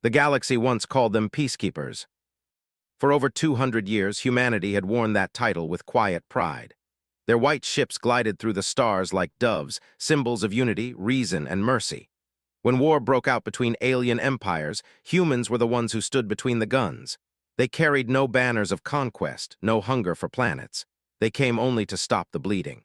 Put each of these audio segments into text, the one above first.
The galaxy once called them Peacekeepers. For over 200 years, humanity had worn that title with quiet pride. Their white ships glided through the stars like doves, symbols of unity, reason, and mercy. When war broke out between alien empires, humans were the ones who stood between the guns. They carried no banners of conquest, no hunger for planets. They came only to stop the bleeding.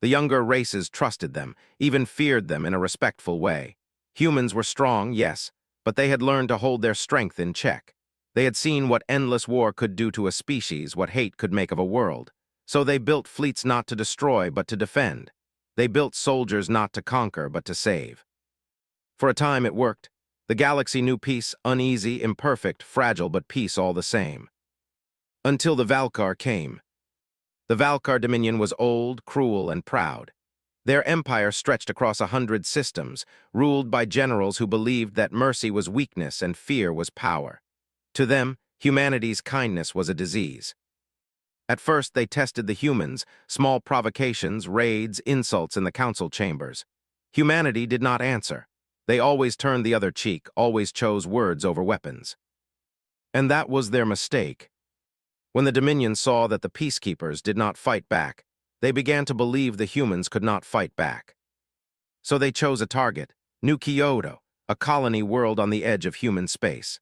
The younger races trusted them, even feared them in a respectful way. Humans were strong, yes, but they had learned to hold their strength in check. They had seen what endless war could do to a species, what hate could make of a world. So they built fleets not to destroy, but to defend. They built soldiers not to conquer, but to save. For a time it worked. The galaxy knew peace, uneasy, imperfect, fragile, but peace all the same. Until the Valkar came. The Valkar Dominion was old, cruel, and proud. Their empire stretched across 100 systems, ruled by generals who believed that mercy was weakness and fear was power. To them, humanity's kindness was a disease. At first, they tested the humans, small provocations, raids, insults in the council chambers. Humanity did not answer. They always turned the other cheek, always chose words over weapons. And that was their mistake. When the Dominion saw that the Peacekeepers did not fight back, they began to believe the humans could not fight back. So they chose a target, New Kyoto, a colony world on the edge of human space.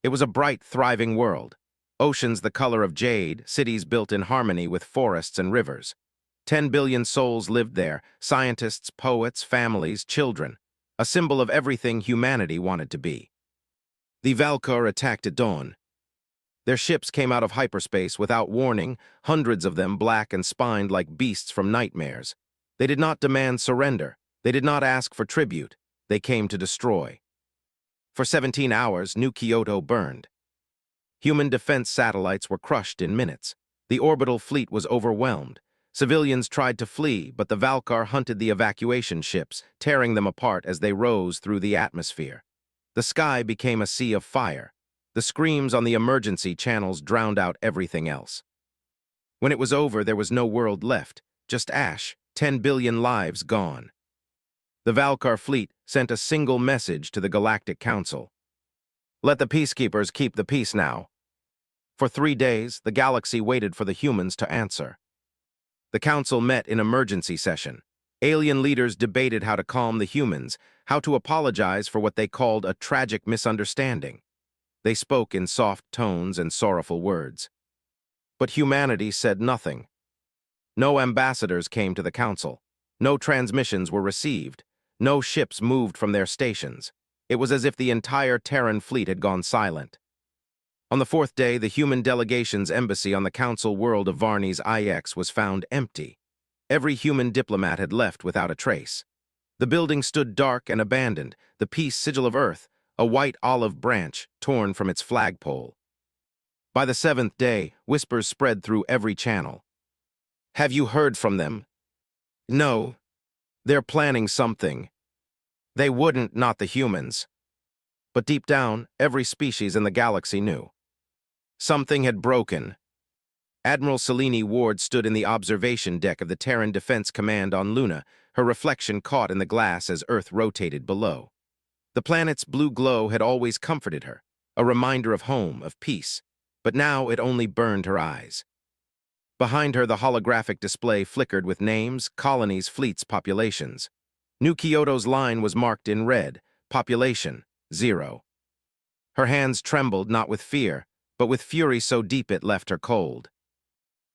It was a bright, thriving world. Oceans the color of jade, cities built in harmony with forests and rivers. 10 billion souls lived there, scientists, poets, families, children, a symbol of everything humanity wanted to be. The Valkar attacked at dawn. Their ships came out of hyperspace without warning, hundreds of them black and spined like beasts from nightmares. They did not demand surrender. They did not ask for tribute. They came to destroy. For 17 hours, New Kyoto burned. Human defense satellites were crushed in minutes. The orbital fleet was overwhelmed. Civilians tried to flee, but the Valkar hunted the evacuation ships, tearing them apart as they rose through the atmosphere. The sky became a sea of fire. The screams on the emergency channels drowned out everything else. When it was over, there was no world left, just ash, 10 billion lives gone. The Valkar fleet sent a single message to the Galactic Council. Let the Peacekeepers keep the peace now. For 3 days, the galaxy waited for the humans to answer. The Council met in emergency session. Alien leaders debated how to calm the humans, how to apologize for what they called a tragic misunderstanding. They spoke in soft tones and sorrowful words. But humanity said nothing. No ambassadors came to the council. No transmissions were received. No ships moved from their stations. It was as if the entire Terran fleet had gone silent. On the 4th day, the human delegation's embassy on the council world of Varnes IX was found empty. Every human diplomat had left without a trace. The building stood dark and abandoned, the peace sigil of Earth, a white olive branch torn from its flagpole. By the 7th day, whispers spread through every channel. Have you heard from them? No. They're planning something. They wouldn't, not the humans. But deep down, every species in the galaxy knew. Something had broken. Admiral Selene Ward stood in the observation deck of the Terran Defense Command on Luna, her reflection caught in the glass as Earth rotated below. The planet's blue glow had always comforted her, a reminder of home, of peace, but now it only burned her eyes. Behind her, the holographic display flickered with names, colonies, fleets, populations. New Kyoto's line was marked in red, population, 0. Her hands trembled not with fear, but with fury so deep it left her cold.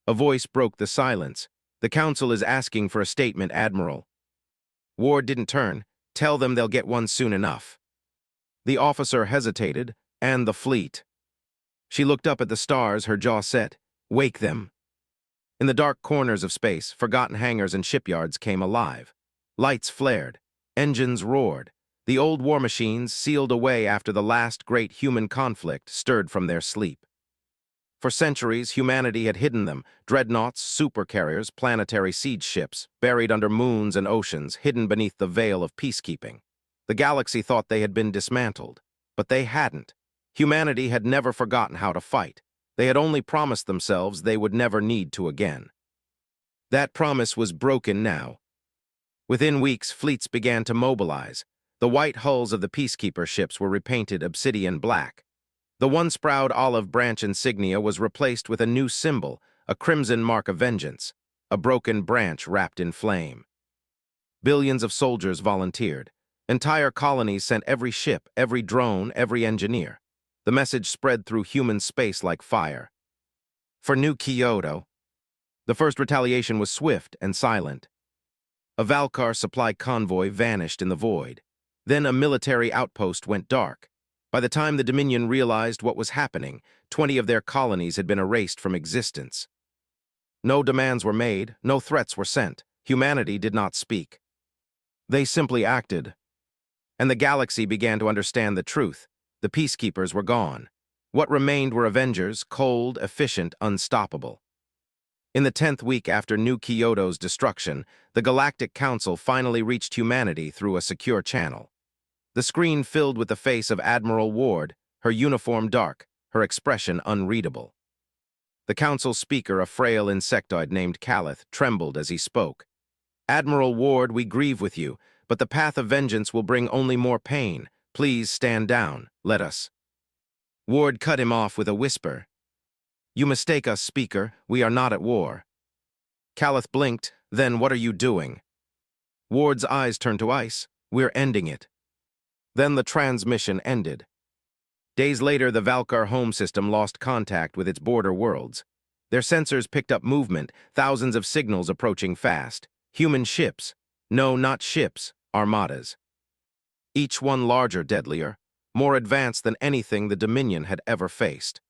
A voice broke the silence. The council is asking for a statement, Admiral. Ward didn't turn. Tell them they'll get one soon enough. The officer hesitated, and the fleet. She looked up at the stars, her jaw set. Wake them. In the dark corners of space, forgotten hangars and shipyards came alive. Lights flared. Engines roared. The old war machines, sealed away after the last great human conflict, stirred from their sleep. For centuries, humanity had hidden them, dreadnoughts, supercarriers, planetary siege ships, buried under moons and oceans, hidden beneath the veil of peacekeeping. The galaxy thought they had been dismantled, but they hadn't. Humanity had never forgotten how to fight. They had only promised themselves they would never need to again. That promise was broken now. Within weeks, fleets began to mobilize. The white hulls of the Peacekeeper ships were repainted obsidian black. The once proud olive branch insignia was replaced with a new symbol, a crimson mark of vengeance, a broken branch wrapped in flame. Billions of soldiers volunteered. Entire colonies sent every ship, every drone, every engineer. The message spread through human space like fire. For New Kyoto, the first retaliation was swift and silent. A Valkar supply convoy vanished in the void. Then a military outpost went dark. By the time the Dominion realized what was happening, 20 of their colonies had been erased from existence. No demands were made, no threats were sent. Humanity did not speak. They simply acted. And the galaxy began to understand the truth. The Peacekeepers were gone. What remained were Avengers, cold, efficient, unstoppable. In the 10th week after New Kyoto's destruction, the Galactic Council finally reached humanity through a secure channel. The screen filled with the face of Admiral Ward, her uniform dark, her expression unreadable. The council speaker, a frail insectoid named Calith, trembled as he spoke. "Admiral Ward, we grieve with you, but the path of vengeance will bring only more pain. Please stand down. Let us." Ward cut him off with a whisper. "You mistake us, speaker. We are not at war." Calith blinked. "Then what are you doing?" Ward's eyes turned to ice. "We're ending it." Then the transmission ended. Days later, the Valkar home system lost contact with its border worlds. Their sensors picked up movement, thousands of signals approaching fast. Human ships. No, not ships, armadas. Each one larger, deadlier, more advanced than anything the Dominion had ever faced.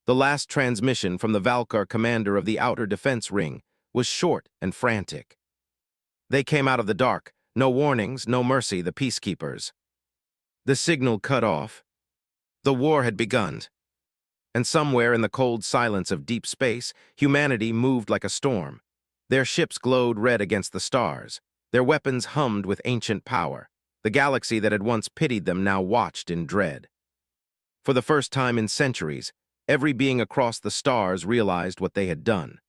The last transmission from the Valkar commander of the Outer Defense Ring was short and frantic. They came out of the dark. No warnings, no mercy, the Peacekeepers. The signal cut off. The war had begun. And somewhere in the cold silence of deep space, humanity moved like a storm. Their ships glowed red against the stars. Their weapons hummed with ancient power. The galaxy that had once pitied them now watched in dread. For the first time in centuries, every being across the stars realized what they had done.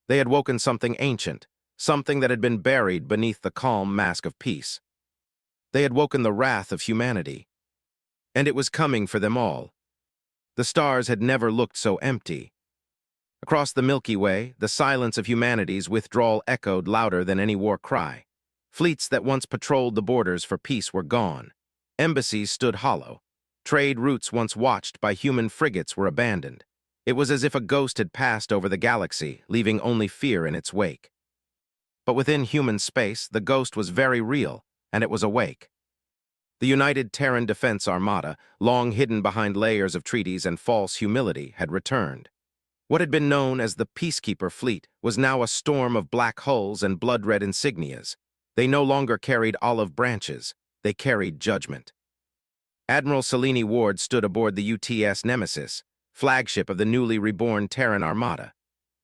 They had woken something ancient, something that had been buried beneath the calm mask of peace. They had woken the wrath of humanity. And it was coming for them all. The stars had never looked so empty. Across the Milky Way, the silence of humanity's withdrawal echoed louder than any war cry. Fleets that once patrolled the borders for peace were gone. Embassies stood hollow. Trade routes once watched by human frigates were abandoned. It was as if a ghost had passed over the galaxy, leaving only fear in its wake. But within human space, the ghost was very real, and it was awake. The United Terran Defense Armada, long hidden behind layers of treaties and false humility, had returned. What had been known as the Peacekeeper fleet was now a storm of black hulls and blood-red insignias. They no longer carried olive branches, they carried judgment. Admiral Selene Ward stood aboard the UTS Nemesis, flagship of the newly reborn Terran Armada.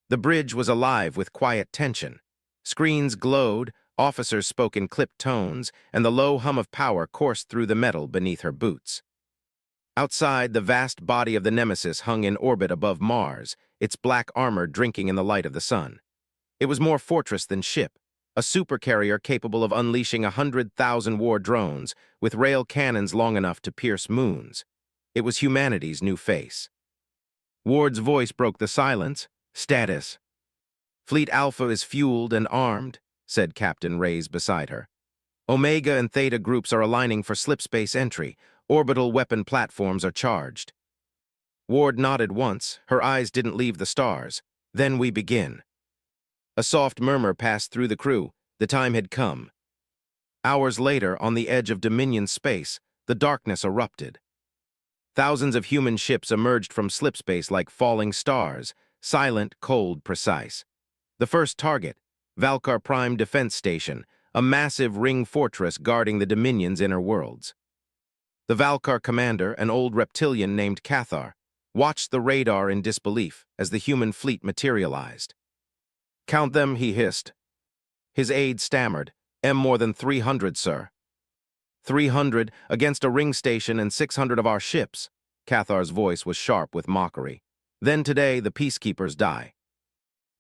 The bridge was alive with quiet tension. Screens glowed, officers spoke in clipped tones, and the low hum of power coursed through the metal beneath her boots. Outside, the vast body of the Nemesis hung in orbit above Mars, its black armor drinking in the light of the sun. It was more fortress than ship, a supercarrier capable of unleashing 100,000 war drones with rail cannons long enough to pierce moons. It was humanity's new face. Ward's voice broke the silence. "Status." "Fleet Alpha is fueled and armed," said Captain Reyes beside her. "Omega and Theta groups are aligning for slipspace entry. Orbital weapon platforms are charged." Ward nodded once. Her eyes didn't leave the stars. "Then we begin." A soft murmur passed through the crew. The time had come. Hours later, on the edge of Dominion space, the darkness erupted. Thousands of human ships emerged from slipspace like falling stars, silent, cold, precise. The first target, Valkar Prime Defense Station, a massive ring fortress guarding the Dominion's inner worlds. The Valkar commander, an old reptilian named Cathar, watched the radar in disbelief as the human fleet materialized. "Count them," he hissed. His aide stammered. More than 300, sir." 300 against a ring station and 600 of our ships." Cathar's voice was sharp with mockery. "Then today the Peacekeepers die."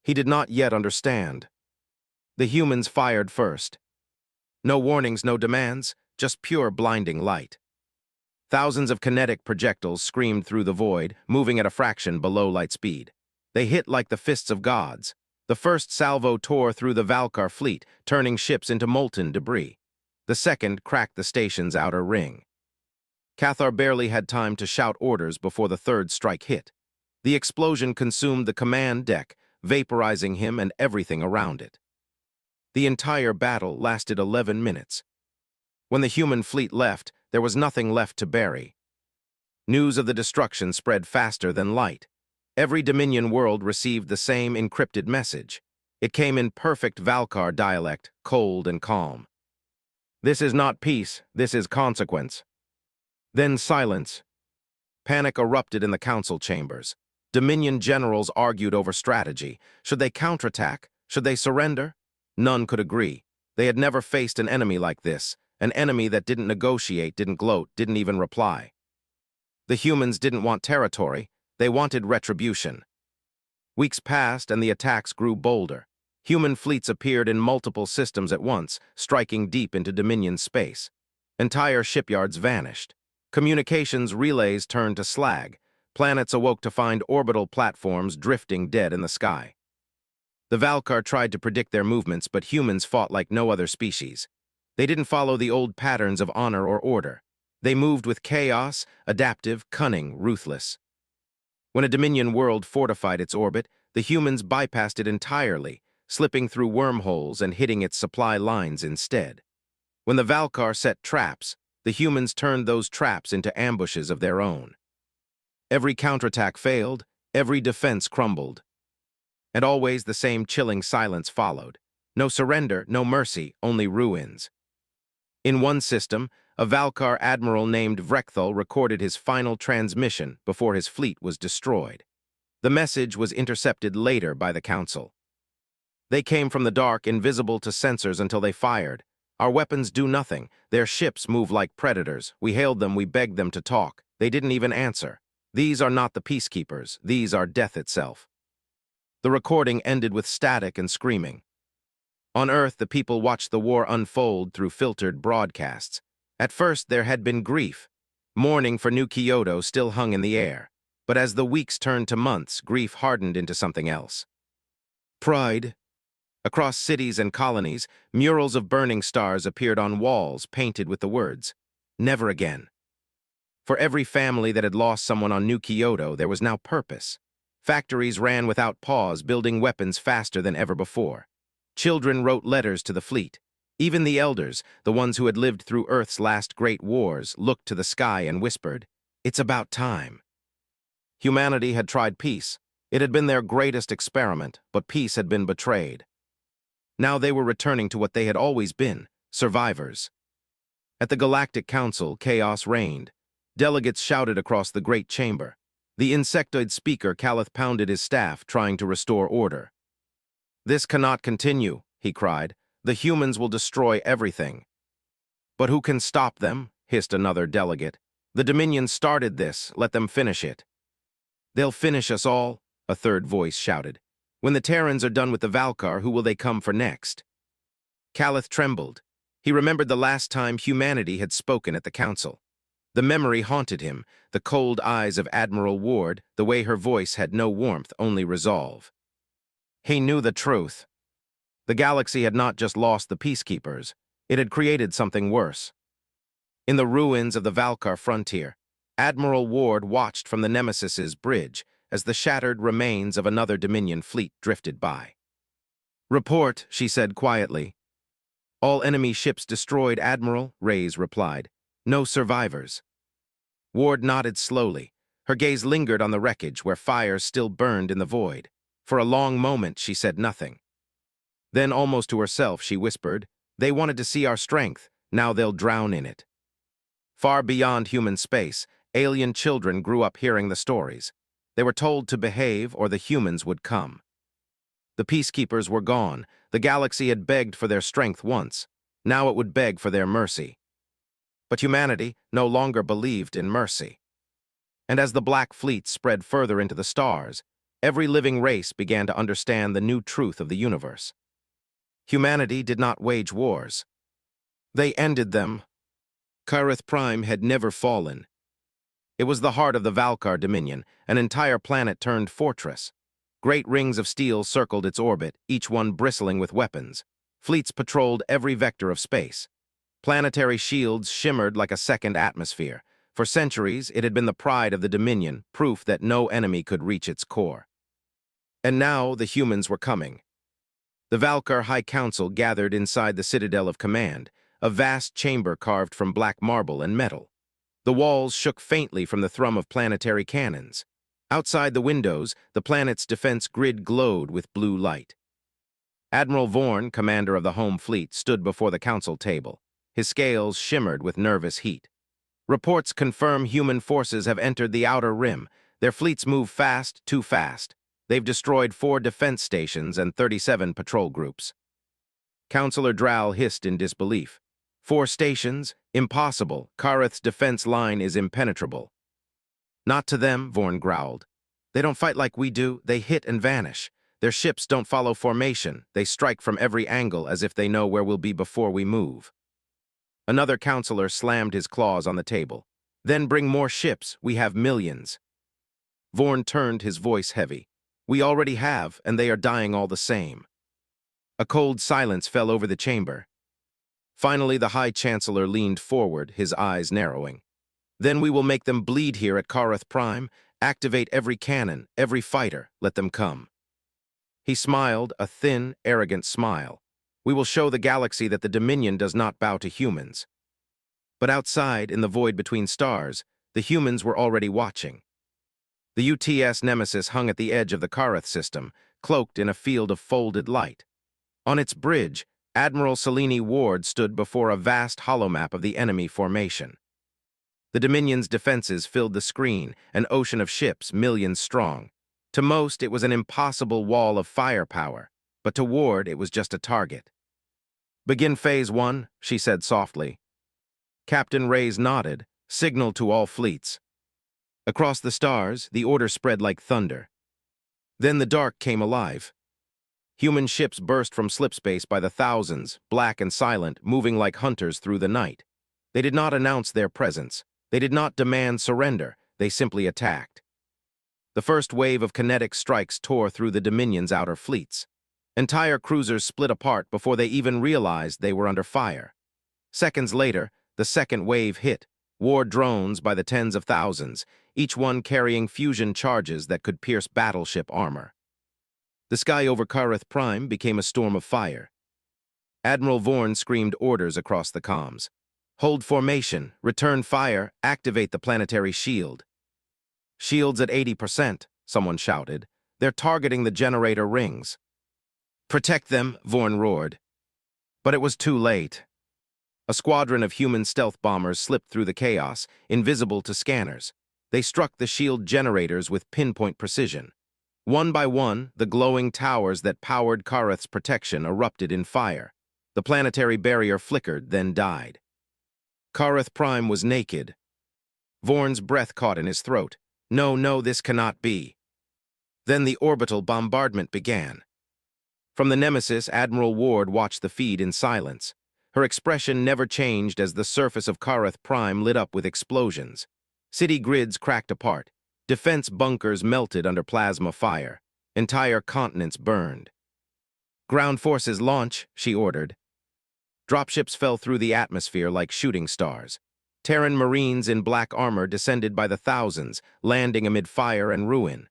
He did not yet understand. The humans fired first. No warnings, no demands, just pure blinding light. Thousands of kinetic projectiles screamed through the void, moving at a fraction below light speed. They hit like the fists of gods. The first salvo tore through the Valkar fleet, turning ships into molten debris. The second cracked the station's outer ring. Cathar barely had time to shout orders before the third strike hit. The explosion consumed the command deck, vaporizing him and everything around it. The entire battle lasted 11 minutes. When the human fleet left, there was nothing left to bury. News of the destruction spread faster than light. Every Dominion world received the same encrypted message. It came in perfect Valkar dialect, cold and calm. "This is not peace, this is consequence." Then silence. Panic erupted in the council chambers. Dominion generals argued over strategy. Should they counterattack? Should they surrender? None could agree. They had never faced an enemy like this, an enemy that didn't negotiate, didn't gloat, didn't even reply. The humans didn't want territory. They wanted retribution. Weeks passed and the attacks grew bolder. Human fleets appeared in multiple systems at once, striking deep into Dominion space. Entire shipyards vanished. Communications relays turned to slag. Planets awoke to find orbital platforms drifting dead in the sky. The Valkar tried to predict their movements, but humans fought like no other species. They didn't follow the old patterns of honor or order. They moved with chaos, adaptive, cunning, ruthless. When a Dominion world fortified its orbit, the humans bypassed it entirely, slipping through wormholes and hitting its supply lines instead. When the Valkar set traps, the humans turned those traps into ambushes of their own. Every counterattack failed, every defense crumbled. And always the same chilling silence followed. No surrender, no mercy, only ruins. In one system, a Valkar admiral named Vrechthal recorded his final transmission before his fleet was destroyed. The message was intercepted later by the Council. "They came from the dark, invisible to sensors until they fired. Our weapons do nothing. Their ships move like predators. We hailed them, we begged them to talk. They didn't even answer. These are not the Peacekeepers. These are death itself." The recording ended with static and screaming. On Earth, the people watched the war unfold through filtered broadcasts. At first, there had been grief. Mourning for New Kyoto still hung in the air. But as the weeks turned to months, grief hardened into something else. Pride. Across cities and colonies, murals of burning stars appeared on walls painted with the words, "Never again." For every family that had lost someone on New Kyoto, there was now purpose. Factories ran without pause, building weapons faster than ever before. Children wrote letters to the fleet. Even the elders, the ones who had lived through Earth's last great wars, looked to the sky and whispered, "It's about time." Humanity had tried peace. It had been their greatest experiment, but peace had been betrayed. Now they were returning to what they had always been, survivors. At the Galactic Council, chaos reigned. Delegates shouted across the great chamber. The insectoid speaker Calith pounded his staff, trying to restore order. "This cannot continue," he cried. "The humans will destroy everything." "But who can stop them?" hissed another delegate. "The Dominion started this, let them finish it." "They'll finish us all," a third voice shouted. "When the Terrans are done with the Valkar, who will they come for next?" Calith trembled. He remembered the last time humanity had spoken at the council. The memory haunted him, the cold eyes of Admiral Ward, the way her voice had no warmth, only resolve. He knew the truth. The galaxy had not just lost the Peacekeepers, it had created something worse. In the ruins of the Valkar frontier, Admiral Ward watched from the Nemesis's bridge as the shattered remains of another Dominion fleet drifted by. "Report," she said quietly. "All enemy ships destroyed, Admiral," Reyes replied. "No survivors." Ward nodded slowly. Her gaze lingered on the wreckage where fires still burned in the void. For a long moment, she said nothing. Then, almost to herself, she whispered, "They wanted to see our strength. Now they'll drown in it." Far beyond human space, alien children grew up hearing the stories. They were told to behave or the humans would come. The Peacekeepers were gone. The galaxy had begged for their strength once. Now it would beg for their mercy. But humanity no longer believed in mercy. And as the Black Fleet spread further into the stars, every living race began to understand the new truth of the universe. Humanity did not wage wars. They ended them. Kareth Prime had never fallen. It was the heart of the Valkar Dominion, an entire planet-turned fortress. Great rings of steel circled its orbit, each one bristling with weapons. Fleets patrolled every vector of space. Planetary shields shimmered like a second atmosphere. For centuries, it had been the pride of the Dominion, proof that no enemy could reach its core. And now the humans were coming. The Valkar High Council gathered inside the Citadel of Command, a vast chamber carved from black marble and metal. The walls shook faintly from the thrum of planetary cannons. Outside the windows, the planet's defense grid glowed with blue light. Admiral Vorn, commander of the home fleet, stood before the council table. His scales shimmered with nervous heat. Reports confirm human forces have entered the outer rim. Their fleets move fast, too fast. They've destroyed 4 defense stations and 37 patrol groups. Councillor Drow hissed in disbelief. 4 stations? Impossible. Kareth's defense line is impenetrable. Not to them, Vorn growled. They don't fight like we do, they hit and vanish. Their ships don't follow formation, they strike from every angle as if they know where we'll be before we move. Another councillor slammed his claws on the table. Then bring more ships, we have millions. Vorn turned, his voice heavy. We already have, and they are dying all the same. A cold silence fell over the chamber. Finally, the High Chancellor leaned forward, his eyes narrowing. Then we will make them bleed here at Kareth Prime, activate every cannon, every fighter, let them come. He smiled, a thin, arrogant smile. We will show the galaxy that the Dominion does not bow to humans. But outside, in the void between stars, the humans were already watching. The UTS Nemesis hung at the edge of the Kareth system, cloaked in a field of folded light. On its bridge, Admiral Selene Ward stood before a vast holomap of the enemy formation. The Dominion's defenses filled the screen, an ocean of ships, millions strong. To most, it was an impossible wall of firepower, but to Ward, it was just a target. Begin Phase 1, she said softly. Captain Reyes nodded, signaled to all fleets. Across the stars, the order spread like thunder. Then the dark came alive. Human ships burst from slipspace by the thousands, black and silent, moving like hunters through the night. They did not announce their presence. They did not demand surrender. They simply attacked. The first wave of kinetic strikes tore through the Dominion's outer fleets. Entire cruisers split apart before they even realized they were under fire. Seconds later, the second wave hit, war drones by the tens of thousands, each one carrying fusion charges that could pierce battleship armor. The sky over Kareth Prime became a storm of fire. Admiral Vorn screamed orders across the comms. Hold formation, return fire, activate the planetary shield. Shields at 80%, someone shouted. They're targeting the generator rings. Protect them, Vorn roared. But it was too late. A squadron of human stealth bombers slipped through the chaos, invisible to scanners. They struck the shield generators with pinpoint precision. One by one, the glowing towers that powered Kareth's protection erupted in fire. The planetary barrier flickered, then died. Kareth Prime was naked. Vorn's breath caught in his throat. No, this cannot be. Then the orbital bombardment began. From the Nemesis, Admiral Ward watched the feed in silence. Her expression never changed as the surface of Kareth Prime lit up with explosions. City grids cracked apart. Defense bunkers melted under plasma fire. Entire continents burned. Ground forces launch, she ordered. Dropships fell through the atmosphere like shooting stars. Terran Marines in black armor descended by the thousands, landing amid fire and ruin.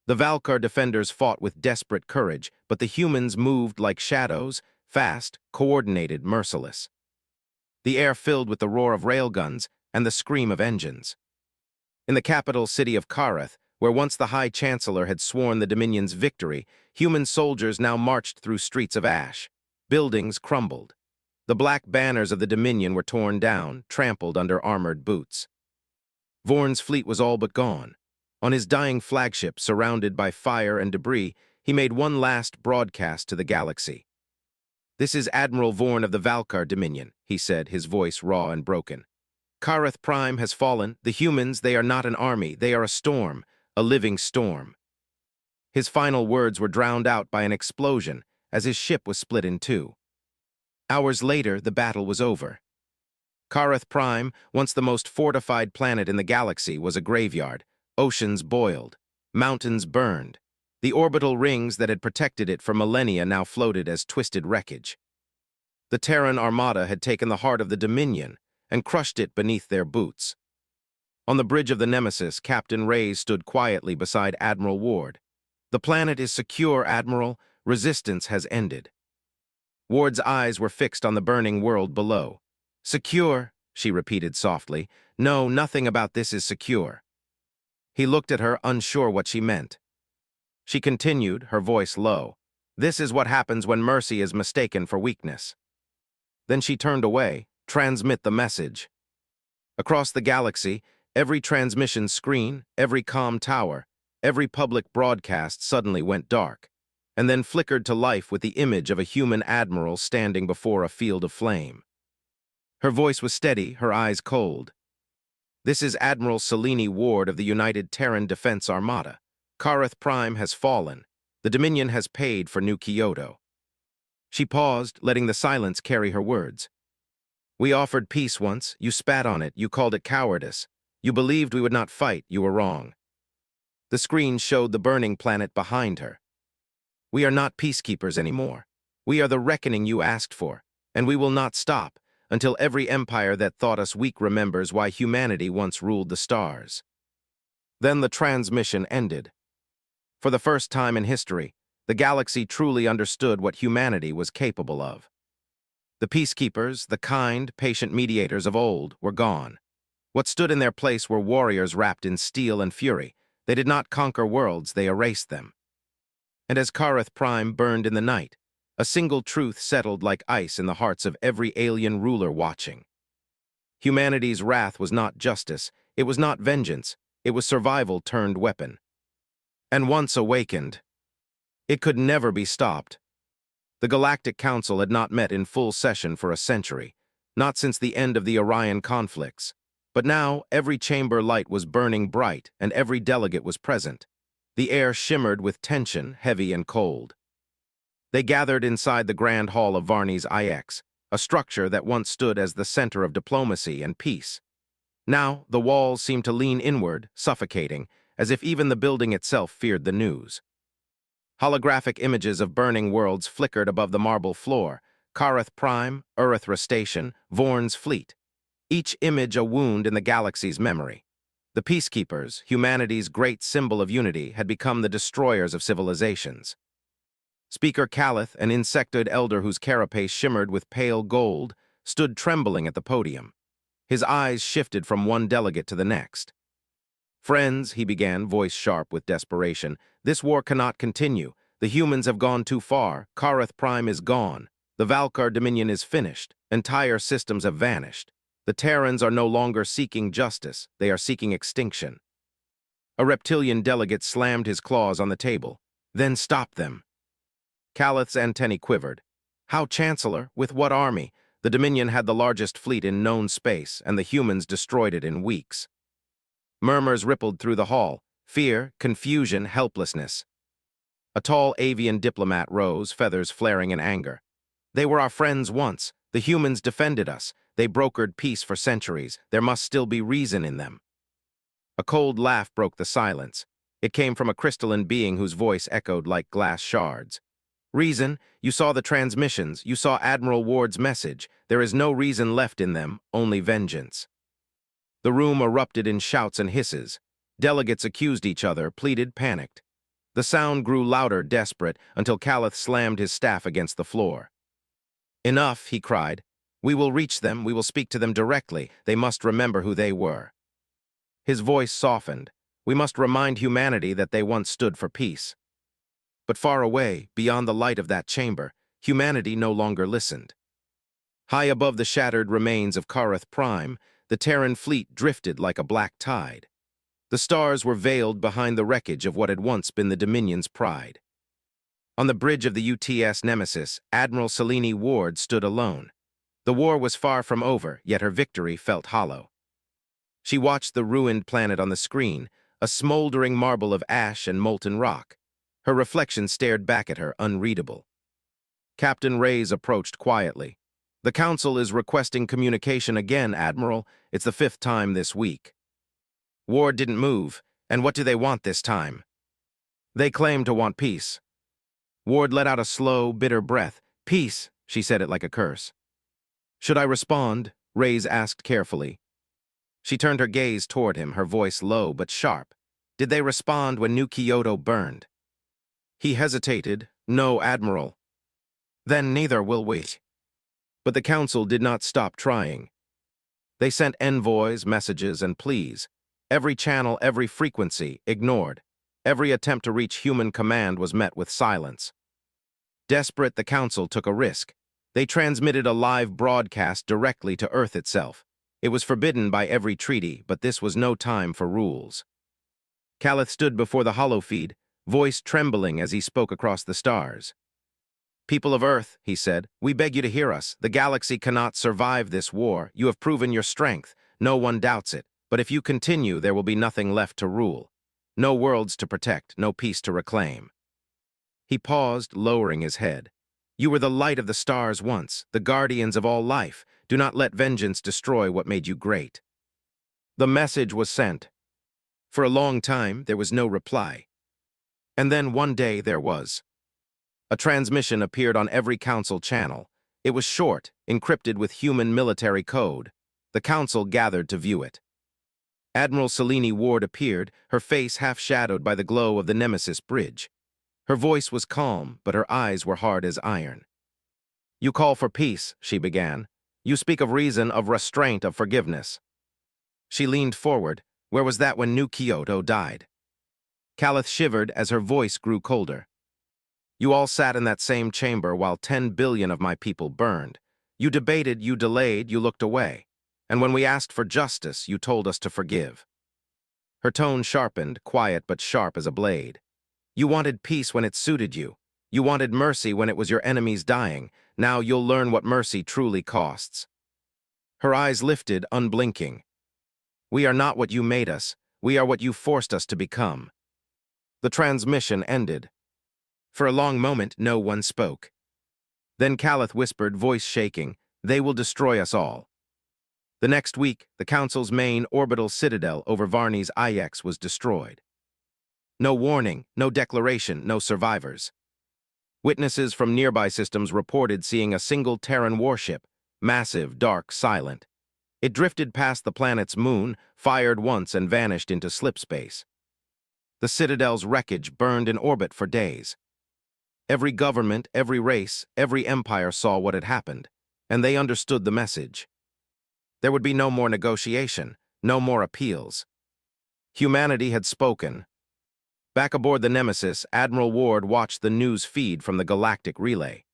The Valkar defenders fought with desperate courage, but the humans moved like shadows, fast, coordinated, merciless. The air filled with the roar of railguns and the scream of engines. In the capital city of Kareth, where once the High Chancellor had sworn the Dominion's victory, human soldiers now marched through streets of ash. Buildings crumbled. The black banners of the Dominion were torn down, trampled under armored boots. Vorn's fleet was all but gone. On his dying flagship, surrounded by fire and debris, he made one last broadcast to the galaxy. "This is Admiral Vorn of the Valkar Dominion," he said, his voice raw and broken. "Kareth Prime has fallen. The humans, they are not an army. They are a storm, a living storm." His final words were drowned out by an explosion as his ship was split in two. Hours later, the battle was over. Kareth Prime, once the most fortified planet in the galaxy, was a graveyard. Oceans boiled. Mountains burned. The orbital rings that had protected it for millennia now floated as twisted wreckage. The Terran Armada had taken the heart of the Dominion and crushed it beneath their boots. On the bridge of the Nemesis, Captain Reyes stood quietly beside Admiral Ward. "The planet is secure, Admiral. Resistance has ended." Ward's eyes were fixed on the burning world below. "Secure," she repeated softly. "No, nothing about this is secure." He looked at her, unsure what she meant. She continued, her voice low. "This is what happens when mercy is mistaken for weakness." Then she turned away. "Transmit the message." Across the galaxy, every transmission screen, every comm tower, every public broadcast suddenly went dark, and then flickered to life with the image of a human admiral standing before a field of flame. Her voice was steady, her eyes cold. "This is Admiral Selene Ward of the United Terran Defense Armada. Kareth Prime has fallen. The Dominion has paid for New Kyoto." She paused, letting the silence carry her words. "We offered peace once. You spat on it. You called it cowardice. You believed we would not fight. You were wrong." The screen showed the burning planet behind her. "We are not peacekeepers anymore. We are the reckoning you asked for, and we will not stop until every empire that thought us weak remembers why humanity once ruled the stars." Then the transmission ended. For the first time in history, the galaxy truly understood what humanity was capable of. The peacekeepers, the kind, patient mediators of old, were gone. What stood in their place were warriors wrapped in steel and fury. They did not conquer worlds, they erased them. And as Kareth Prime burned in the night, a single truth settled like ice in the hearts of every alien ruler watching. Humanity's wrath was not justice, it was not vengeance, it was survival turned weapon. And once awakened, it could never be stopped. The Galactic Council had not met in full session for a century, not since the end of the Orion conflicts. But now every chamber light was burning bright and every delegate was present. The air shimmered with tension, heavy and cold. They gathered inside the Grand Hall of Varney's IX, a structure that once stood as the center of diplomacy and peace. Now the walls seemed to lean inward, suffocating, as if even the building itself feared the news. Holographic images of burning worlds flickered above the marble floor: Kareth Prime, Urethra Station, Vorn's fleet. Each image a wound in the galaxy's memory. The Peacekeepers, humanity's great symbol of unity, had become the destroyers of civilizations. Speaker Calith, an insectoid elder whose carapace shimmered with pale gold, stood trembling at the podium. His eyes shifted from one delegate to the next. "Friends," he began, voice sharp with desperation, "this war cannot continue. The humans have gone too far. Kareth Prime is gone. The Valkar Dominion is finished. Entire systems have vanished. The Terrans are no longer seeking justice. They are seeking extinction." A reptilian delegate slammed his claws on the table. "Then stop them." Calith's antennae quivered. "How, Chancellor? With what army? The Dominion had the largest fleet in known space, and the humans destroyed it in weeks." Murmurs rippled through the hall. Fear, confusion, helplessness. A tall avian diplomat rose, feathers flaring in anger. "They were our friends once. The humans defended us. They brokered peace for centuries. There must still be reason in them." A cold laugh broke the silence. It came from a crystalline being whose voice echoed like glass shards. "Reason? You saw the transmissions. You saw Admiral Ward's message. There is no reason left in them, only vengeance." The room erupted in shouts and hisses. Delegates accused each other, pleaded, panicked. The sound grew louder, desperate, until Calith slammed his staff against the floor. "Enough," he cried. "We will reach them. We will speak to them directly. They must remember who they were." His voice softened. "We must remind humanity that they once stood for peace." But far away, beyond the light of that chamber, humanity no longer listened. High above the shattered remains of Kareth Prime, the Terran fleet drifted like a black tide. The stars were veiled behind the wreckage of what had once been the Dominion's pride. On the bridge of the UTS Nemesis, Admiral Selene Ward stood alone. The war was far from over, yet her victory felt hollow. She watched the ruined planet on the screen, a smoldering marble of ash and molten rock. Her reflection stared back at her, unreadable. Captain Reyes approached quietly. The Council is requesting communication again, Admiral. It's the 5th time this week. Ward didn't move, and what do they want this time? They claim to want peace. Ward let out a slow, bitter breath. Peace, she said it like a curse. Should I respond? Reyes asked carefully. She turned her gaze toward him, her voice low but sharp. Did they respond when New Kyoto burned? He hesitated. No, Admiral. Then neither will we. But the Council did not stop trying. They sent envoys, messages, and pleas. Every channel, every frequency, ignored. Every attempt to reach human command was met with silence. Desperate, the Council took a risk. They transmitted a live broadcast directly to Earth itself. It was forbidden by every treaty, but this was no time for rules. Calith stood before the holofeed, voice trembling as he spoke across the stars. People of Earth, he said, we beg you to hear us. The galaxy cannot survive this war. You have proven your strength. No one doubts it. But if you continue, there will be nothing left to rule. No worlds to protect, no peace to reclaim. He paused, lowering his head. You were the light of the stars once, the guardians of all life. Do not let vengeance destroy what made you great. The message was sent. For a long time, there was no reply. And then one day there was. A transmission appeared on every Council channel. It was short, encrypted with human military code. The Council gathered to view it. Admiral Selene Ward appeared, her face half-shadowed by the glow of the Nemesis bridge. Her voice was calm, but her eyes were hard as iron. You call for peace, she began. You speak of reason, of restraint, of forgiveness. She leaned forward. Where was that when New Kyoto died? Calith shivered as her voice grew colder. You all sat in that same chamber while 10 billion of my people burned. You debated, you delayed, you looked away. And when we asked for justice, you told us to forgive. Her tone sharpened, quiet but sharp as a blade. You wanted peace when it suited you. You wanted mercy when it was your enemies dying. Now you'll learn what mercy truly costs. Her eyes lifted, unblinking. We are not what you made us. We are what you forced us to become. The transmission ended. For a long moment, no one spoke. Then Calith whispered, voice shaking, they will destroy us all. The next week, the Council's main orbital citadel over Varney's IX was destroyed. No warning, no declaration, no survivors. Witnesses from nearby systems reported seeing a single Terran warship, massive, dark, silent. It drifted past the planet's moon, fired once and vanished into slipspace. The Citadel's wreckage burned in orbit for days. Every government, every race, every empire saw what had happened, and they understood the message. There would be no more negotiation, no more appeals. Humanity had spoken. Back aboard the Nemesis, Admiral Ward watched the news feed from the Galactic relay.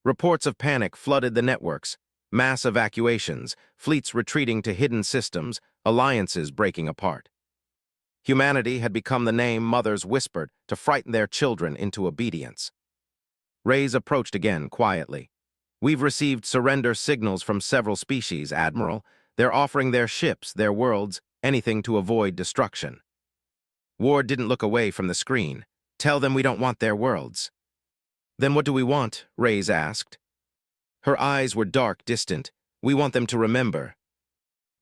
Reports of panic flooded the networks, mass evacuations, fleets retreating to hidden systems, alliances breaking apart. Humanity had become the name mothers whispered to frighten their children into obedience. Reyes approached again, quietly. We've received surrender signals from several species, Admiral. They're offering their ships, their worlds, anything to avoid destruction. Ward didn't look away from the screen. Tell them we don't want their worlds. Then what do we want? Reyes asked. Her eyes were dark, distant. We want them to remember.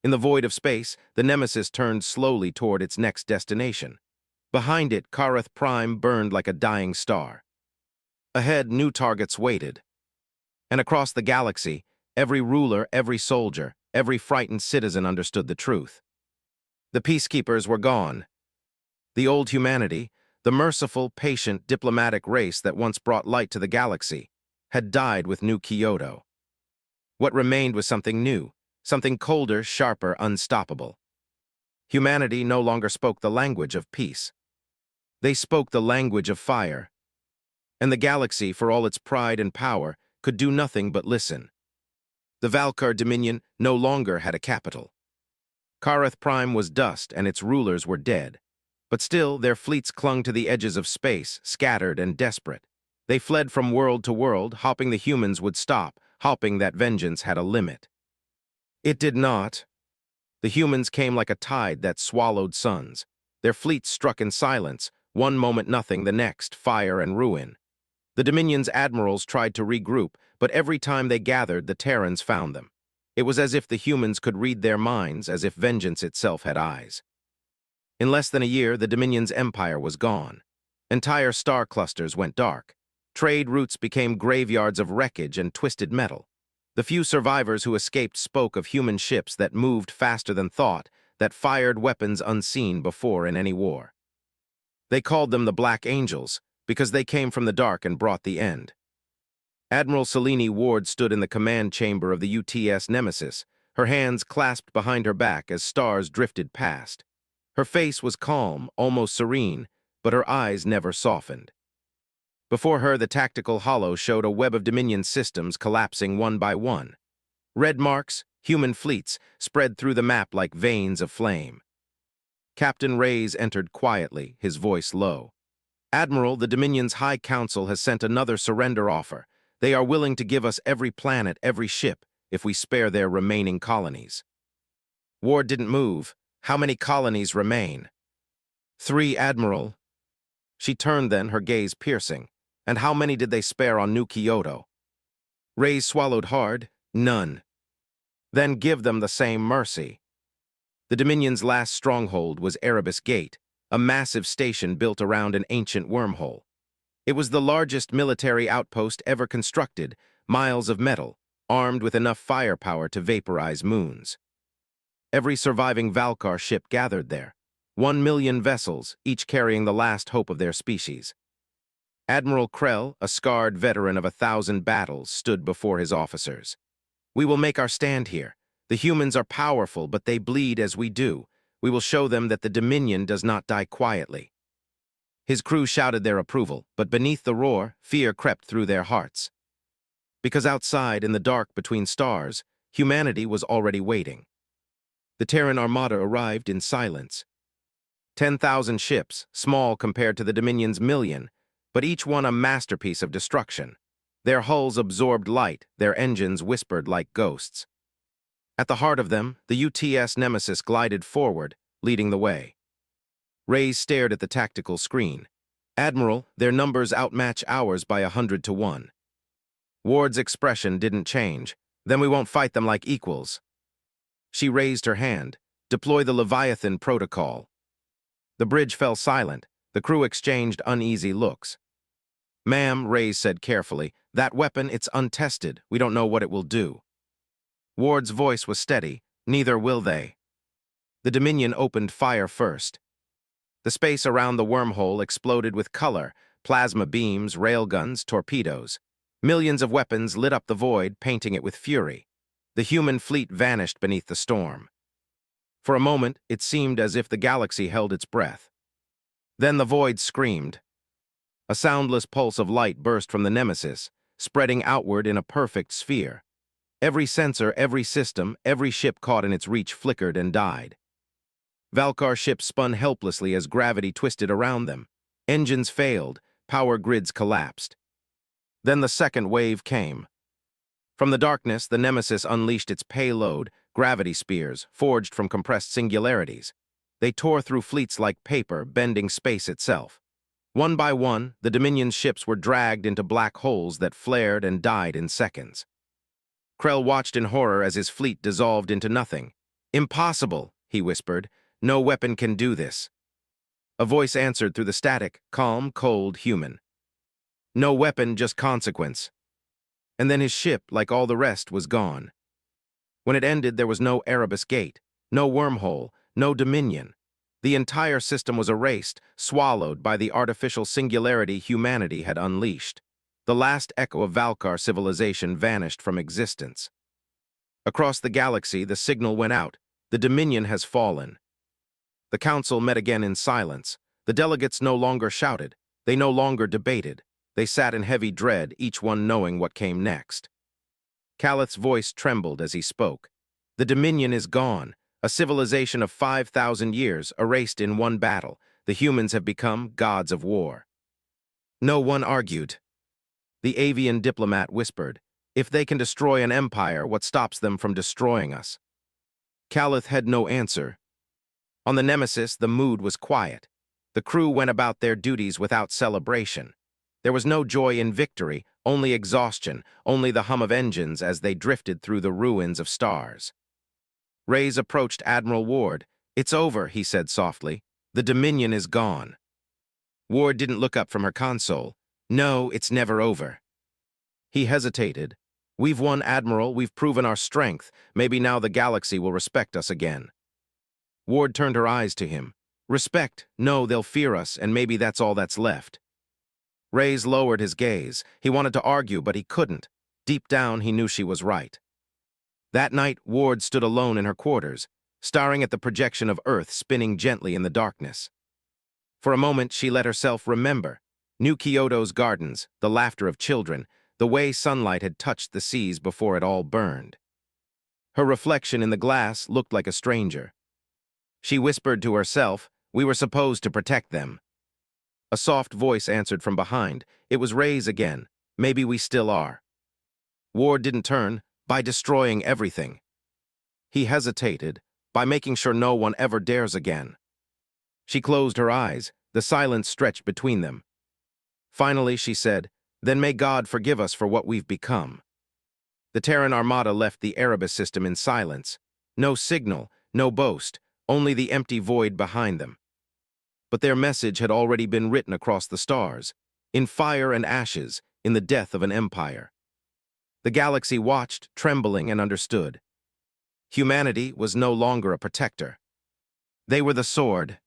In the void of space, the Nemesis turned slowly toward its next destination. Behind it, Karath Prime burned like a dying star. Ahead, new targets waited. And across the galaxy, every ruler, every soldier, every frightened citizen understood the truth. The Peacekeepers were gone. The old humanity, the merciful, patient, diplomatic race that once brought light to the galaxy, had died with New Kyoto. What remained was something new, something colder, sharper, unstoppable. Humanity no longer spoke the language of peace. They spoke the language of fire. And the galaxy, for all its pride and power, could do nothing but listen. The Valkar Dominion no longer had a capital. Karath Prime was dust and its rulers were dead. But still, their fleets clung to the edges of space, scattered and desperate. They fled from world to world, hoping the humans would stop, hoping that vengeance had a limit. It did not. The humans came like a tide that swallowed suns. Their fleets struck in silence, one moment nothing, the next fire and ruin. The Dominion's admirals tried to regroup, but every time they gathered, the Terrans found them. It was as if the humans could read their minds, as if vengeance itself had eyes. In less than a year, the Dominion's empire was gone. Entire star clusters went dark. Trade routes became graveyards of wreckage and twisted metal. The few survivors who escaped spoke of human ships that moved faster than thought, that fired weapons unseen before in any war. They called them the Black Angels, because they came from the dark and brought the end. Admiral Selene Ward stood in the command chamber of the UTS Nemesis, her hands clasped behind her back as stars drifted past. Her face was calm, almost serene, but her eyes never softened. Before her, the tactical hollow showed a web of Dominion systems collapsing one by one. Red marks, human fleets, spread through the map like veins of flame. Captain Reyes entered quietly, his voice low. "Admiral, the Dominion's High Council has sent another surrender offer. They are willing to give us every planet, every ship, if we spare their remaining colonies." Ward didn't move. "How many colonies remain?" "3, Admiral." She turned then, her gaze piercing. "And how many did they spare on New Kyoto?" Reyes swallowed hard. "None." "Then give them the same mercy." The Dominion's last stronghold was Erebus Gate, a massive station built around an ancient wormhole. It was the largest military outpost ever constructed, miles of metal, armed with enough firepower to vaporize moons. Every surviving Valkar ship gathered there, 1 million vessels, each carrying the last hope of their species. Admiral Krell, a scarred veteran of 1,000 battles, stood before his officers. "We will make our stand here. The humans are powerful, but they bleed as we do. We will show them that the Dominion does not die quietly." His crew shouted their approval, but beneath the roar, fear crept through their hearts. Because outside, in the dark between stars, humanity was already waiting. The Terran Armada arrived in silence. 10,000 ships, small compared to the Dominion's million, but each one a masterpiece of destruction. Their hulls absorbed light, their engines whispered like ghosts. At the heart of them, the UTS Nemesis glided forward, leading the way. Reyes stared at the tactical screen. "Admiral, their numbers outmatch ours by 100 to 1. Ward's expression didn't change. "Then we won't fight them like equals." She raised her hand. "Deploy the Leviathan protocol." The bridge fell silent. The crew exchanged uneasy looks. "Ma'am," Reyes said carefully, "that weapon, it's untested. We don't know what it will do." Ward's voice was steady. "Neither will they." The Dominion opened fire first. The space around the wormhole exploded with color, plasma beams, railguns, torpedoes. Millions of weapons lit up the void, painting it with fury. The human fleet vanished beneath the storm. For a moment, it seemed as if the galaxy held its breath. Then the void screamed. A soundless pulse of light burst from the Nemesis, spreading outward in a perfect sphere. Every sensor, every system, every ship caught in its reach flickered and died. Valkar ships spun helplessly as gravity twisted around them. Engines failed, power grids collapsed. Then the second wave came. From the darkness, the Nemesis unleashed its payload, gravity spears, forged from compressed singularities. They tore through fleets like paper, bending space itself. One by one, the Dominion's ships were dragged into black holes that flared and died in seconds. Krell watched in horror as his fleet dissolved into nothing. "Impossible," he whispered. "No weapon can do this." A voice answered through the static, calm, cold, human. "No weapon, just consequence." And then his ship, like all the rest, was gone. When it ended, there was no Erebus Gate, no wormhole, no Dominion. The entire system was erased, swallowed by the artificial singularity humanity had unleashed. The last echo of Valkar civilization vanished from existence. Across the galaxy, the signal went out. The Dominion has fallen. The council met again in silence. The delegates no longer shouted. They no longer debated. They sat in heavy dread, each one knowing what came next. Calith's voice trembled as he spoke. "The Dominion is gone. A civilization of 5,000 years, erased in one battle. The humans have become gods of war." No one argued. The avian diplomat whispered, "If they can destroy an empire, what stops them from destroying us?" Calith had no answer. On the Nemesis, the mood was quiet. The crew went about their duties without celebration. There was no joy in victory, only exhaustion, only the hum of engines as they drifted through the ruins of stars. Reyes approached Admiral Ward. "It's over," he said softly. "The Dominion is gone." Ward didn't look up from her console. "No, it's never over." He hesitated. "We've won, Admiral. We've proven our strength. Maybe now the galaxy will respect us again." Ward turned her eyes to him. "Respect? No, they'll fear us, and maybe that's all that's left." Reyes lowered his gaze. He wanted to argue, but he couldn't. Deep down, he knew she was right. That night, Ward stood alone in her quarters, staring at the projection of Earth spinning gently in the darkness. For a moment, she let herself remember. New Kyoto's gardens, the laughter of children, the way sunlight had touched the seas before it all burned. Her reflection in the glass looked like a stranger. She whispered to herself, "We were supposed to protect them." A soft voice answered from behind. It was Reyes again. "Maybe we still are." Ward didn't turn. "By destroying everything." He hesitated. "By making sure no one ever dares again." She closed her eyes. The silence stretched between them. Finally, she said, "Then may God forgive us for what we've become." The Terran Armada left the Erebus system in silence. No signal, no boast, only the empty void behind them. But their message had already been written across the stars, in fire and ashes, in the death of an empire. The galaxy watched, trembling, and understood. Humanity was no longer a protector. They were the sword.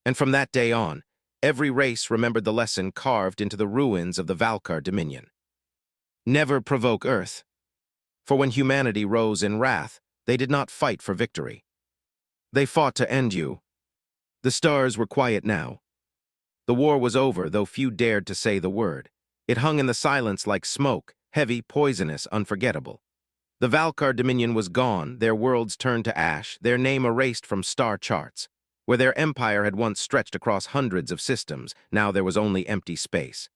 And from that day on, every race remembered the lesson carved into the ruins of the Valkar Dominion. Never provoke Earth. For when humanity rose in wrath, they did not fight for victory. They fought to end you. The stars were quiet now. The war was over, though few dared to say the word. It hung in the silence like smoke, heavy, poisonous, unforgettable. The Valkar Dominion was gone, their worlds turned to ash, their name erased from star charts. Where their empire had once stretched across hundreds of systems, now there was only empty space.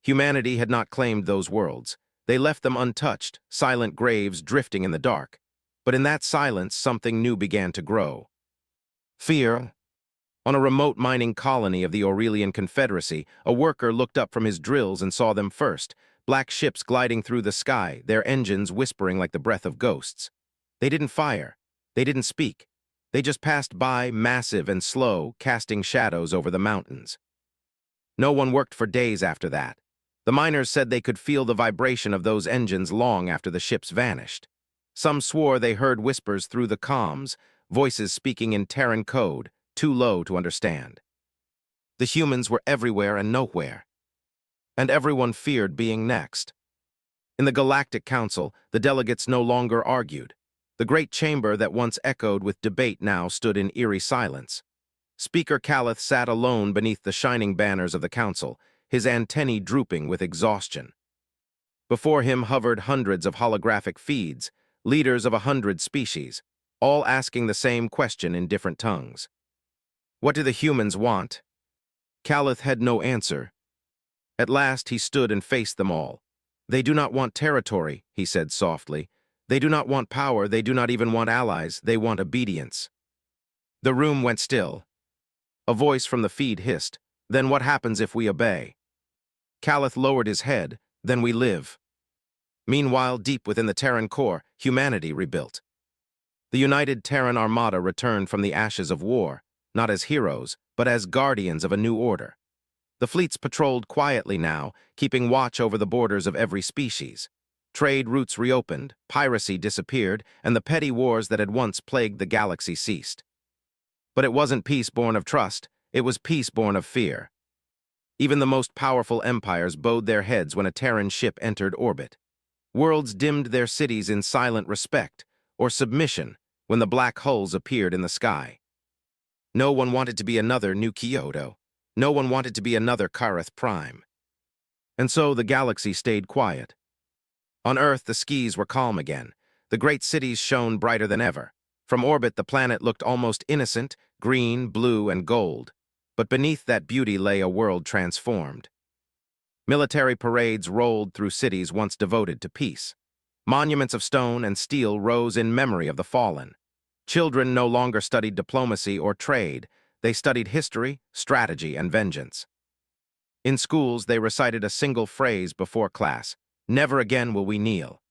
Humanity had not claimed those worlds. They left them untouched, silent graves drifting in the dark. But in that silence, something new began to grow. Fear. On a remote mining colony of the Aurelian Confederacy, a worker looked up from his drills and saw them first, black ships gliding through the sky, their engines whispering like the breath of ghosts. They didn't fire. They didn't speak. They just passed by, massive and slow, casting shadows over the mountains. No one worked for days after that. The miners said they could feel the vibration of those engines long after the ships vanished. Some swore they heard whispers through the comms, voices speaking in Terran code, too low to understand. The humans were everywhere and nowhere. And everyone feared being next. In the Galactic Council, the delegates no longer argued. The great chamber that once echoed with debate now stood in eerie silence. Speaker Calith sat alone beneath the shining banners of the council, his antennae drooping with exhaustion. Before him hovered hundreds of holographic feeds, leaders of 100 species, all asking the same question in different tongues. What do the humans want? Calith had no answer. At last he stood and faced them all. They do not want territory, he said softly. They do not want power, they do not even want allies, they want obedience. The room went still. A voice from the feed hissed, "Then what happens if we obey?" Calith lowered his head, "Then we live." Meanwhile, deep within the Terran core, humanity rebuilt. The united Terran Armada returned from the ashes of war, not as heroes, but as guardians of a new order. The fleets patrolled quietly now, keeping watch over the borders of every species. Trade routes reopened, piracy disappeared, and the petty wars that had once plagued the galaxy ceased. But it wasn't peace born of trust, it was peace born of fear. Even the most powerful empires bowed their heads when a Terran ship entered orbit. Worlds dimmed their cities in silent respect, or submission, when the black hulls appeared in the sky. No one wanted to be another New Kyoto. No one wanted to be another Kareth Prime. And so the galaxy stayed quiet. On Earth, the skies were calm again. The great cities shone brighter than ever. From orbit, the planet looked almost innocent, green, blue, and gold. But beneath that beauty lay a world transformed. Military parades rolled through cities once devoted to peace. Monuments of stone and steel rose in memory of the fallen. Children no longer studied diplomacy or trade. They studied history, strategy, and vengeance. In schools, they recited a single phrase before class: "Never again will we kneel."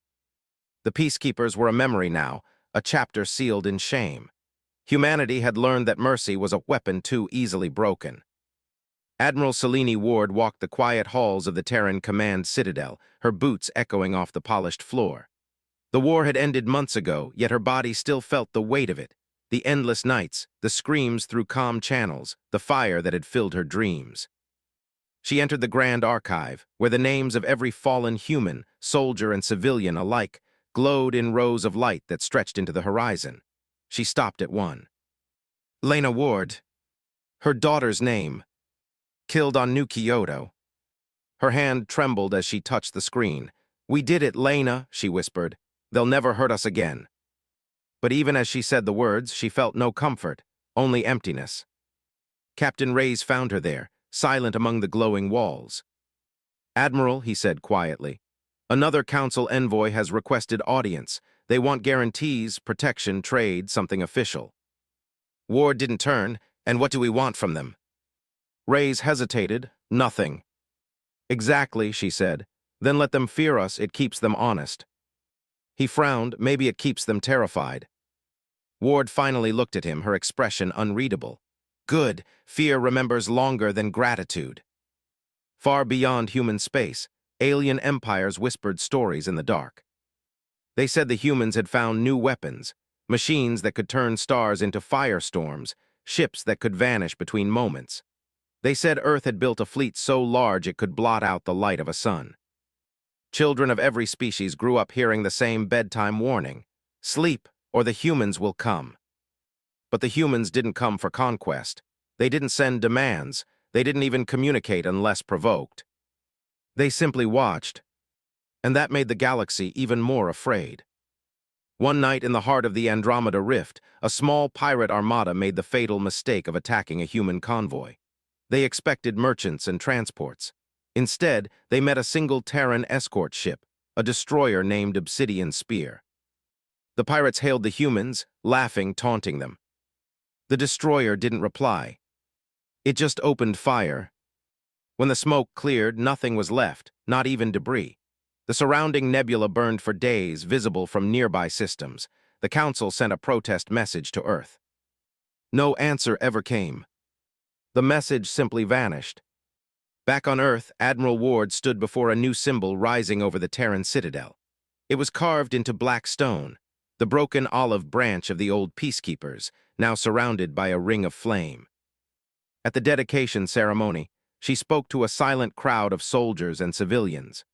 The Peacekeepers were a memory now, a chapter sealed in shame. Humanity had learned that mercy was a weapon too easily broken. Admiral Selene Ward walked the quiet halls of the Terran Command Citadel, her boots echoing off the polished floor. The war had ended months ago, yet her body still felt the weight of it. The endless nights, the screams through calm channels, the fire that had filled her dreams. She entered the Grand Archive, where the names of every fallen human, soldier and civilian alike, glowed in rows of light that stretched into the horizon. She stopped at one. Lena Ward. Her daughter's name. Killed on New Kyoto. Her hand trembled as she touched the screen. "We did it, Lena," she whispered. "They'll never hurt us again." But even as she said the words, she felt no comfort, only emptiness. Captain Reyes found her there, silent among the glowing walls. "Admiral," he said quietly, "another council envoy has requested audience. They want guarantees, protection, trade, something official." Ward didn't turn. "And what do we want from them?" Reyes hesitated. "Nothing." "Exactly," she said. "Then let them fear us, it keeps them honest." He frowned. "Maybe it keeps them terrified." Ward finally looked at him, her expression unreadable. "Good. Fear remembers longer than gratitude." Far beyond human space, alien empires whispered stories in the dark. They said the humans had found new weapons, machines that could turn stars into firestorms, ships that could vanish between moments. They said Earth had built a fleet so large it could blot out the light of a sun. Children of every species grew up hearing the same bedtime warning: sleep, or the humans will come. But the humans didn't come for conquest. They didn't send demands. They didn't even communicate unless provoked. They simply watched, and that made the galaxy even more afraid. One night in the heart of the Andromeda Rift, a small pirate armada made the fatal mistake of attacking a human convoy. They expected merchants and transports. Instead, they met a single Terran escort ship, a destroyer named Obsidian Spear. The pirates hailed the humans, laughing, taunting them. The destroyer didn't reply. It just opened fire. When the smoke cleared, nothing was left, not even debris. The surrounding nebula burned for days, visible from nearby systems. The Council sent a protest message to Earth. No answer ever came. The message simply vanished. Back on Earth, Admiral Ward stood before a new symbol rising over the Terran citadel. It was carved into black stone, the broken olive branch of the old Peacekeepers, now surrounded by a ring of flame. At the dedication ceremony, she spoke to a silent crowd of soldiers and civilians.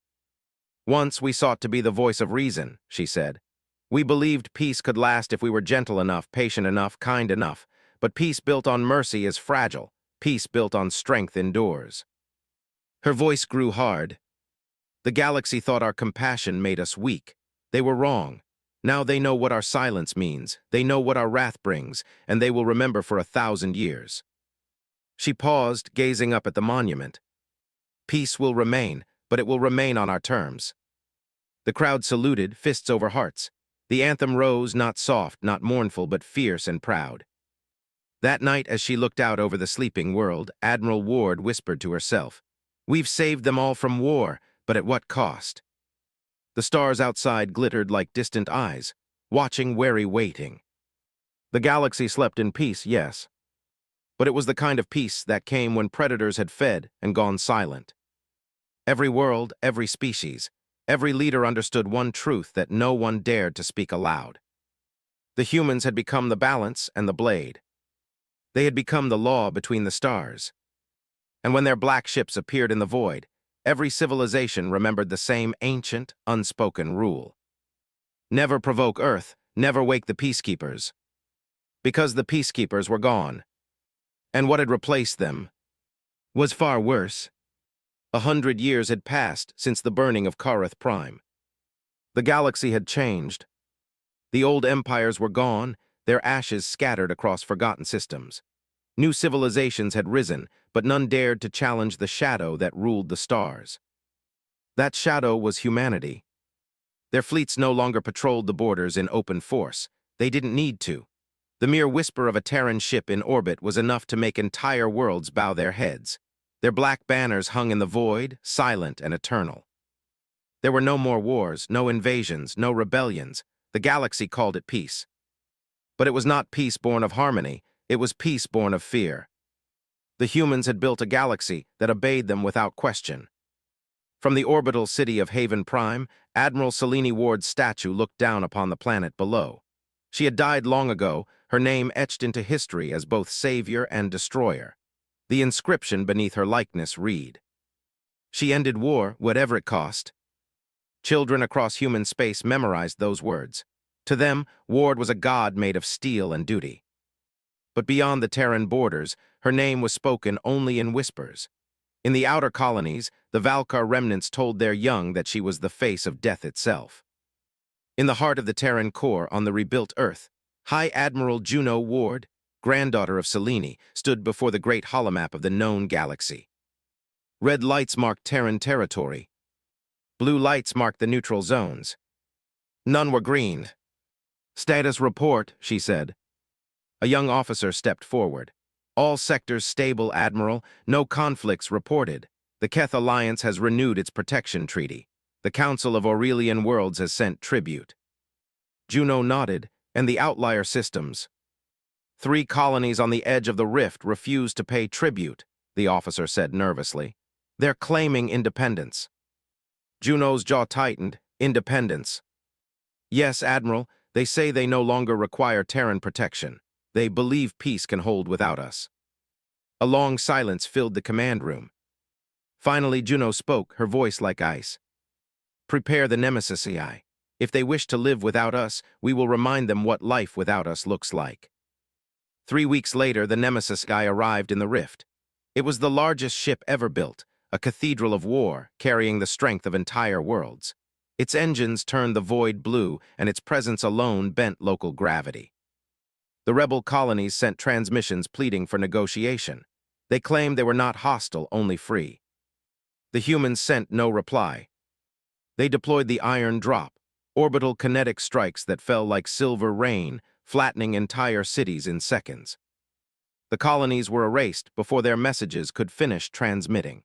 "Once we sought to be the voice of reason," she said. "We believed peace could last if we were gentle enough, patient enough, kind enough. But peace built on mercy is fragile. Peace built on strength endures." Her voice grew hard. "The galaxy thought our compassion made us weak. They were wrong. Now they know what our silence means. They know what our wrath brings, and they will remember for 1,000 years." She paused, gazing up at the monument. "Peace will remain, but it will remain on our terms." The crowd saluted, fists over hearts. The anthem rose, not soft, not mournful, but fierce and proud. That night, as she looked out over the sleeping world, Admiral Ward whispered to herself, "We've saved them all from war, but at what cost?" The stars outside glittered like distant eyes, watching, wary, waiting. The galaxy slept in peace, yes. But it was the kind of peace that came when predators had fed and gone silent. Every world, every species, every leader understood one truth that no one dared to speak aloud. The humans had become the balance and the blade. They had become the law between the stars. And when their black ships appeared in the void, every civilization remembered the same ancient, unspoken rule. Never provoke Earth, never wake the Peacekeepers. Because the Peacekeepers were gone. And what had replaced them was far worse. 100 years had passed since the burning of Kareth Prime. The galaxy had changed. The old empires were gone, their ashes scattered across forgotten systems. New civilizations had risen, but none dared to challenge the shadow that ruled the stars. That shadow was humanity. Their fleets no longer patrolled the borders in open force. They didn't need to. The mere whisper of a Terran ship in orbit was enough to make entire worlds bow their heads. Their black banners hung in the void, silent and eternal. There were no more wars, no invasions, no rebellions. The galaxy called it peace. But it was not peace born of harmony, it was peace born of fear. The humans had built a galaxy that obeyed them without question. From the orbital city of Haven Prime, Admiral Selene Ward's statue looked down upon the planet below. She had died long ago, her name etched into history as both savior and destroyer. The inscription beneath her likeness read, "She ended war, whatever it cost." Children across human space memorized those words. To them, Ward was a god made of steel and duty. But beyond the Terran borders, her name was spoken only in whispers. In the outer colonies, the Valkar remnants told their young that she was the face of death itself. In the heart of the Terran core on the rebuilt Earth, High Admiral Juno Ward, granddaughter of Selene, stood before the great holomap of the known galaxy. Red lights marked Terran territory. Blue lights marked the neutral zones. None were green. "Status report," she said. A young officer stepped forward. "All sectors stable, Admiral. No conflicts reported. The Keth Alliance has renewed its protection treaty. The Council of Aurelian Worlds has sent tribute." Juno nodded, "And the outlier systems?" "3 colonies on the edge of the rift refuse to pay tribute," the officer said nervously. "They're claiming independence." Juno's jaw tightened. "Independence?" "Yes, Admiral. They say they no longer require Terran protection. They believe peace can hold without us." A long silence filled the command room. Finally, Juno spoke, her voice like ice. "Prepare the Nemesis AI. If they wish to live without us, we will remind them what life without us looks like." 3 weeks later, the Nemesis AI arrived in the rift. It was the largest ship ever built, a cathedral of war, carrying the strength of entire worlds. Its engines turned the void blue, and its presence alone bent local gravity. The rebel colonies sent transmissions pleading for negotiation. They claimed they were not hostile, only free. The humans sent no reply. They deployed the Iron Drop, orbital kinetic strikes that fell like silver rain, flattening entire cities in seconds. The colonies were erased before their messages could finish transmitting.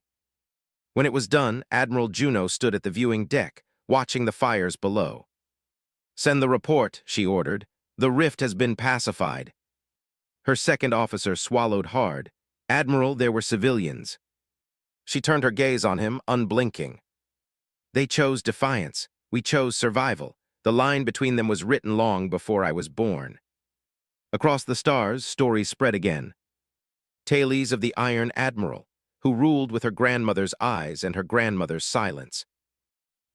When it was done, Admiral Juno stood at the viewing deck, watching the fires below. "Send the report," she ordered. "The rift has been pacified." Her second officer swallowed hard. "Admiral, there were civilians." She turned her gaze on him, unblinking. "They chose defiance. We chose survival. The line between them was written long before I was born." Across the stars, stories spread again. Tales of the Iron Admiral, who ruled with her grandmother's eyes and her grandmother's silence.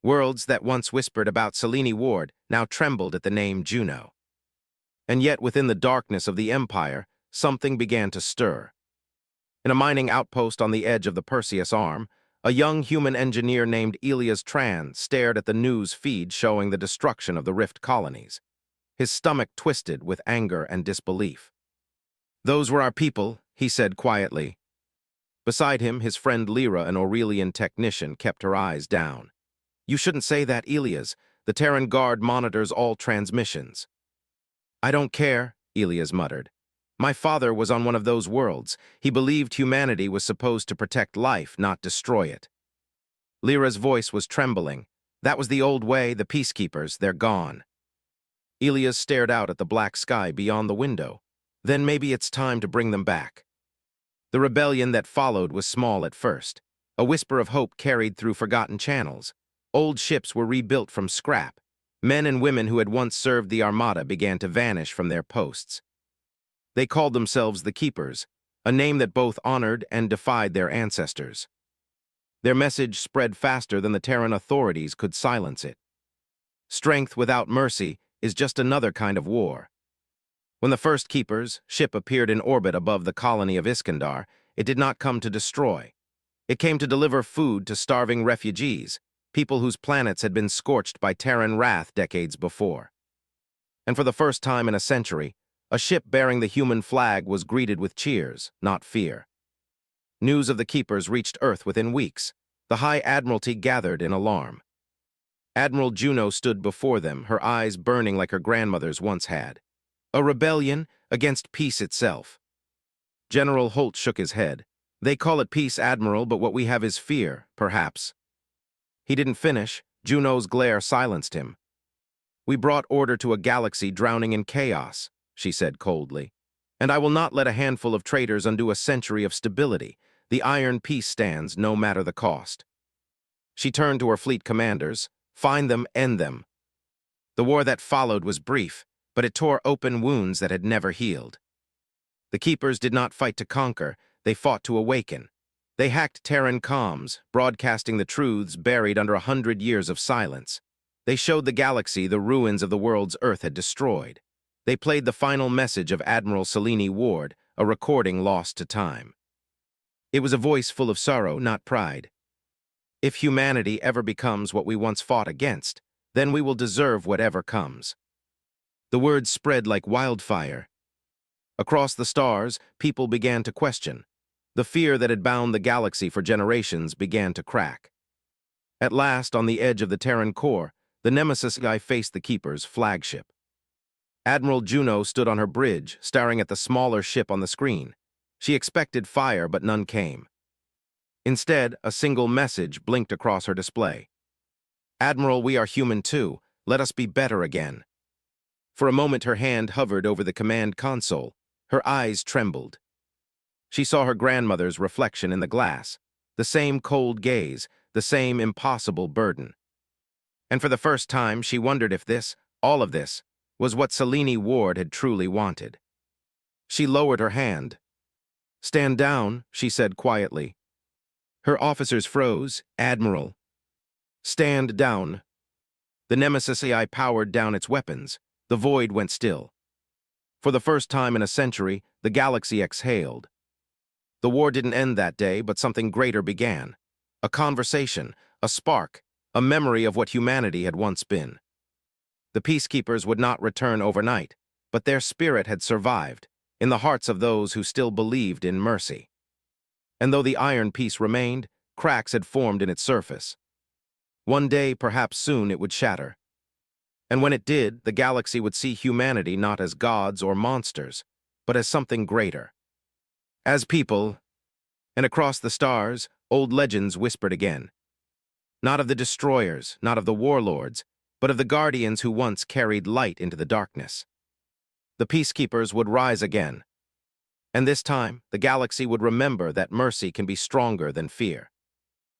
Worlds that once whispered about Selene Ward now trembled at the name Juno. And yet, within the darkness of the Empire, something began to stir. In a mining outpost on the edge of the Perseus Arm, a young human engineer named Elias Tran stared at the news feed showing the destruction of the Rift colonies. His stomach twisted with anger and disbelief. "Those were our people," he said quietly. Beside him, his friend Lyra, an Aurelian technician, kept her eyes down. "You shouldn't say that, Elias. The Terran Guard monitors all transmissions." "I don't care," Elias muttered. "My father was on one of those worlds. He believed humanity was supposed to protect life, not destroy it." Lyra's voice was trembling. "That was the old way, the Peacekeepers, they're gone." Elias stared out at the black sky beyond the window. "Then maybe it's time to bring them back." The rebellion that followed was small at first. A whisper of hope carried through forgotten channels. Old ships were rebuilt from scrap. Men and women who had once served the Armada began to vanish from their posts. They called themselves the Keepers, a name that both honored and defied their ancestors. Their message spread faster than the Terran authorities could silence it. Strength without mercy is just another kind of war. When the first Keepers' ship appeared in orbit above the colony of Iskandar, it did not come to destroy. It came to deliver food to starving refugees, people whose planets had been scorched by Terran wrath decades before. And for the first time in a century, a ship bearing the human flag was greeted with cheers, not fear. News of the Keepers reached Earth within weeks. The High Admiralty gathered in alarm. Admiral Juno stood before them, her eyes burning like her grandmother's once had. A rebellion against peace itself. General Holt shook his head. They call it peace, Admiral, but what we have is fear, perhaps. He didn't finish. Juno's glare silenced him. We brought order to a galaxy drowning in chaos, she said coldly. And I will not let a handful of traitors undo a century of stability. The Iron Peace stands, no matter the cost. She turned to her fleet commanders. Find them, end them. The war that followed was brief, but it tore open wounds that had never healed. The Keepers did not fight to conquer, they fought to awaken. They hacked Terran comms, broadcasting the truths buried under 100 years of silence. They showed the galaxy the ruins of the worlds Earth had destroyed. They played the final message of Admiral Selene Ward, a recording lost to time. It was a voice full of sorrow, not pride. If humanity ever becomes what we once fought against, then we will deserve whatever comes. The words spread like wildfire. Across the stars, people began to question. The fear that had bound the galaxy for generations began to crack. At last, on the edge of the Terran core, the Nemesis guy faced the Keeper's flagship. Admiral Juno stood on her bridge, staring at the smaller ship on the screen. She expected fire, but none came. Instead, a single message blinked across her display. Admiral, we are human too. Let us be better again. For a moment, her hand hovered over the command console. Her eyes trembled. She saw her grandmother's reflection in the glass, the same cold gaze, the same impossible burden. And for the first time, she wondered if this, all of this, was what Selene Ward had truly wanted. She lowered her hand. Stand down, she said quietly. Her officers froze. Admiral. Stand down. The Nemesis AI powered down its weapons. The void went still. For the first time in a century, the galaxy exhaled. The war didn't end that day, but something greater began. A conversation, a spark, a memory of what humanity had once been. The Peacekeepers would not return overnight, but their spirit had survived, in the hearts of those who still believed in mercy. And though the Iron Peace remained, cracks had formed in its surface. One day, perhaps soon, it would shatter. And when it did, the galaxy would see humanity not as gods or monsters, but as something greater. As people, and across the stars, old legends whispered again. Not of the destroyers, not of the warlords, but of the guardians who once carried light into the darkness. The Peacekeepers would rise again. And this time, the galaxy would remember that mercy can be stronger than fear.